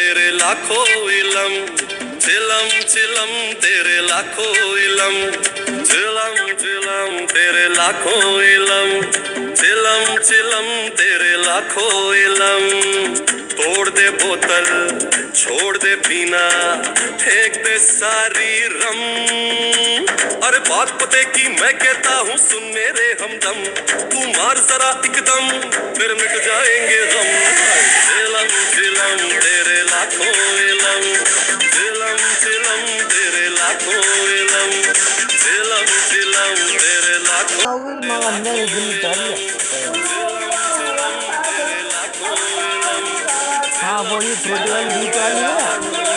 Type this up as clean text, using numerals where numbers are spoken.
तेरे लाखों इलम, चिलम चिलम तेरे लाखों इलम, चिलम चिलम तेरे लाखों इलम, चिलम चिलम तेरे लाखों इलम। तोड़ दे बोतल छोड़ दे पीना, फेंक दे सारी रम। अरे बात पते की मैं कहता हूँ सुन मेरे हमदम, तू मार जरा एकदम फिर मिट जाएंगे गम। चिलम चिलम तेरे लाखों इलम, चिलम चिलम तेरे लाखों इलम, चिलम चिलम तेरे लाखों हाँ वो ये छोटी वाली बीच वाली है।